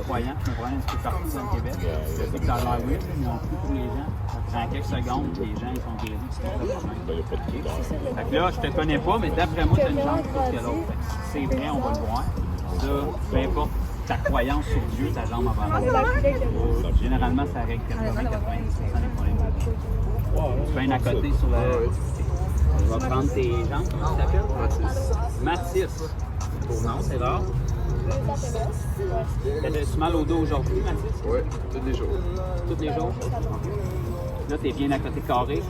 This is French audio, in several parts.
croyants, c'est un problème un petit peu partout dans le Québec. Je sais que ça a l'air weird, mais non plus pour les gens. Ça prend quelques secondes, les gens ils sont guéris, c'est pas le problème. Il n'y a pas de critères. Fait que là, je te connais pas, mais d'après moi, tu as une jambe plus que l'autre. Fait que si c'est vrai, on va le voir. Ça, peu importe ta croyance sur Dieu, ta jambe va l'autre. Généralement, ça règle 80-90% des problèmes de vie. Tu fais un à côté sur le. On va prendre tes jambes. Comment tu t'appelles? Mathis. Pour nom, c'est rare. T'as-tu mal au dos aujourd'hui, Mathis? Oui, tous les jours. Tous les jours? Là, t'es bien à côté carré.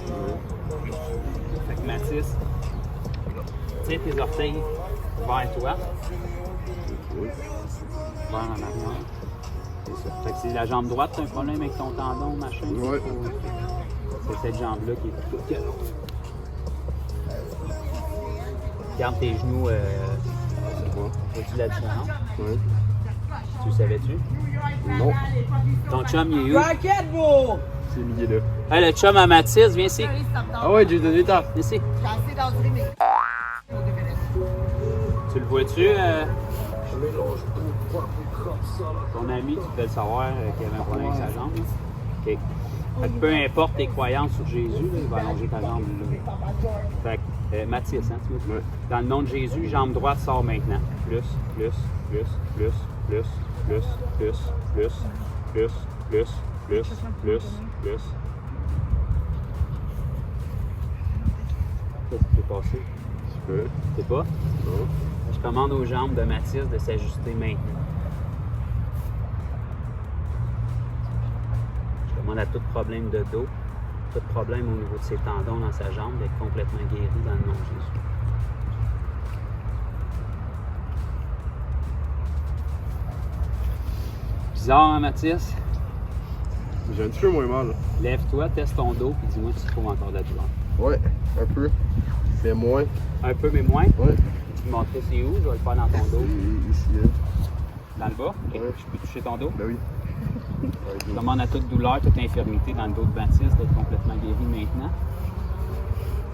Fait que Mathis, tiens tes orteils vers toi. Vers en arrière. C'est ça. Fait que c'est la jambe droite, t'as un problème avec ton tendon, machin? Oui. C'est cette jambe-là qui est plus courte que l'autre. Garde tes genoux. Vois-tu la différence? Oui. Tu le savais-tu? Non. Ton chum, il est où? C'est lié là. Hey, le chum à Mathis, viens ici. Ah ouais, j'ai donné temps. Viens ici. J'ai assez d'endurer mes... Tu le vois-tu? Ton ami, tu peux le savoir qu'il avait un problème avec sa jambe. OK. Fait que peu importe tes croyances sur Jésus, là, il va allonger ta jambe. Là. Fait que, Mathis, hein, tu vois? Ouais. Dans le nom de Jésus, jambe droite sort maintenant. Plus, plus, plus, plus, plus, plus, plus, plus, plus, plus, plus, plus, plus. Qu'est-ce qui s'est passé? Tu peux. C'est pas? Non. Je commande aux jambes de Mathis de s'ajuster maintenant. Je commande à tout problème de dos, tout problème au niveau de ses tendons dans sa jambe d'être complètement guéri dans le nom de Jésus. Bizarre, hein, Mathis? J'ai un petit peu moins mal. Lève-toi, teste ton dos, puis dis-moi si tu trouves encore de la douleur. Ouais, un peu. Mais moins. Un peu, mais moins. Ouais. Tu me montrer c'est où, je vais le faire dans ton dos. Ici, là. Dans le bas? Ouais. Je peux toucher ton dos? Ben oui. Je demande à toute douleur, toute infirmité dans le dos de Baptiste d'être complètement guéri maintenant.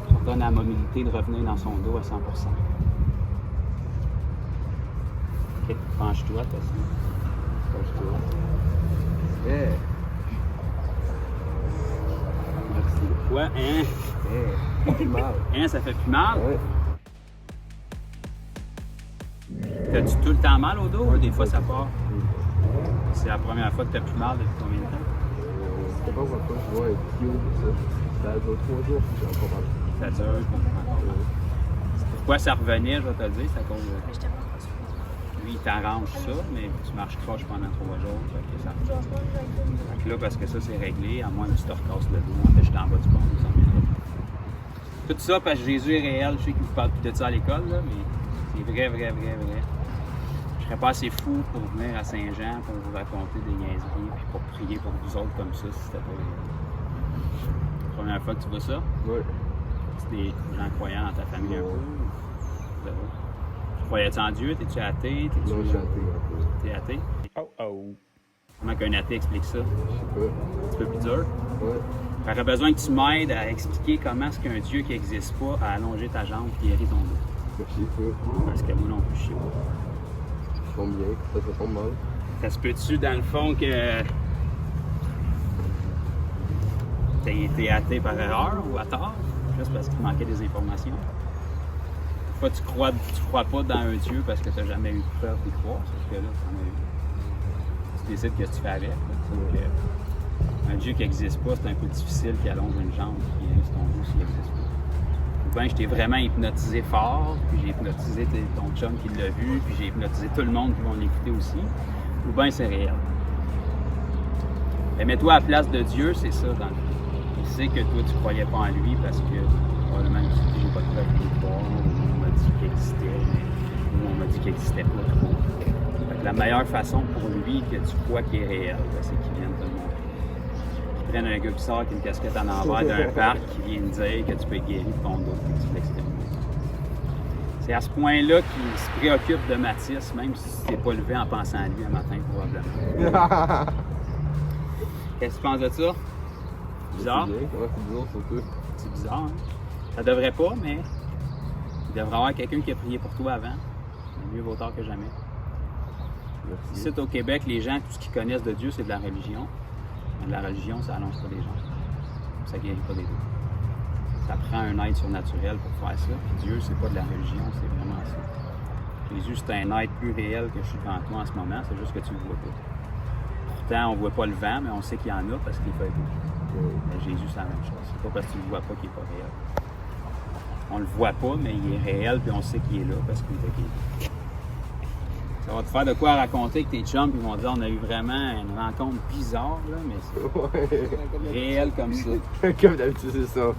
On donne la mobilité de revenir dans son dos à 100%. OK, penche-toi, t'as ça. Penche-toi. Yeah. Merci. Ouais, hein? Ça fait mal. Hein, ça fait plus mal? Ouais. T'as-tu tout le temps mal au dos ou des fois ça part? C'est la première fois que t'as plus mal depuis combien de temps? Je sais pas pourquoi je vois un bio pour ça. Ça dure 3 jours que j'ai encore mal. Ça dure, je comprends. Pourquoi ça revenait, je vais te le dire, c'est à cause de... Lui, il t'arrange ça, mais tu marches croche pendant 3 jours, fait que ça revient. Fait que là, parce que ça, c'est réglé, à moins que tu te recasses le dos. En fait, j'étais en bas du pont, ça reviendra pas. Tout ça parce que Jésus est réel. Je sais qu'il vous parle plus de ça à l'école, là, mais c'est vrai, vrai, vrai, vrai. Je serais pas assez fou pour venir à Saint-Jean pour vous raconter des niaiseries puis pour prier pour vous autres comme ça si c'était pas la première fois que tu vois ça. Ouais. C'est des gens croyants dans ta famille un peu. Tu croyais-tu en Dieu? T'es-tu athée? T'es-tu... Non, j'ai athée un peu. T'es athée? Oh oh! Comment qu'un athée explique ça? Je sais pas. Un petit peu plus dur? Ouais. J'aurais besoin que tu m'aides à expliquer comment est-ce qu'un Dieu qui n'existe pas a allongé ta jambe et guéri ton dos. Je sais pas. Parce que moi non plus, je sais pas. Ça tombe bien. Ça tombe mal. Ça se peut-tu, dans le fond, que t'as été athée par erreur ou à tort, juste parce qu'il manquait des informations? Pas tu crois pas dans un Dieu parce que t'as jamais eu peur d'y croire, sauf que là, t'en as eu. Tu décides ce que tu fais avec. Là. Donc, un Dieu qui n'existe pas, c'est un peu difficile qu'il allonge une jambe et guérisse ton dos s'il n'existe pas. Ou bien je t'ai vraiment hypnotisé fort, puis j'ai hypnotisé ton chum qui l'a vu, puis j'ai hypnotisé tout le monde qui va l'écouter aussi. Ou bien c'est réel. Mais mets-toi à la place de Dieu, c'est ça dans le fond. Il sait que toi tu croyais pas en lui parce que probablement tu te dis j'ai pas de preuve de croire, ou on m'a dit qu'il existait, ou on m'a dit qu'il n'existait pas trop. Fait que la meilleure façon pour lui que tu crois qu'il est réel, c'est qu'il vienne te le montrer. Qu'il prenne un gars qui sort avec une casquette en envers d'un parc qui vient dire que tu peux être guéri de ton dos et que tu l'extérieur. C'est à ce point-là qu'il se préoccupe de Mathis, même si tu t'es pas levé en pensant à lui un matin, probablement. Qu'est-ce que tu penses de ça? Bizarre? C'est bien. Ouais, c'est bizarre surtout. C'est bizarre, hein? Ça devrait pas, mais il devrait y avoir quelqu'un qui a prié pour toi avant. Mieux vaut tard que jamais. Merci. Ici, au Québec, les gens, tout ce qu'ils connaissent de Dieu, c'est de la religion. Mais de la religion, ça allonge pas les gens. Ça guérit pas les deux. Ça prend un être surnaturel pour faire ça. Puis Dieu, c'est pas de la religion, c'est vraiment ça. Jésus, c'est un être plus réel que je suis devant toi en ce moment, c'est juste que tu le vois pas. Pourtant, on voit pas le vent, mais on sait qu'il y en a parce qu'il fait beau. Mais Jésus, c'est la même chose. C'est pas parce que tu le vois pas qu'il est pas réel. On le voit pas, mais il est réel, puis on sait qu'il est là parce qu'il est là. Ça va te faire de quoi raconter avec tes chums, puis ils vont dire on a eu vraiment une rencontre bizarre, là, mais c'est réel comme ça. Comme d'habitude, c'est ça.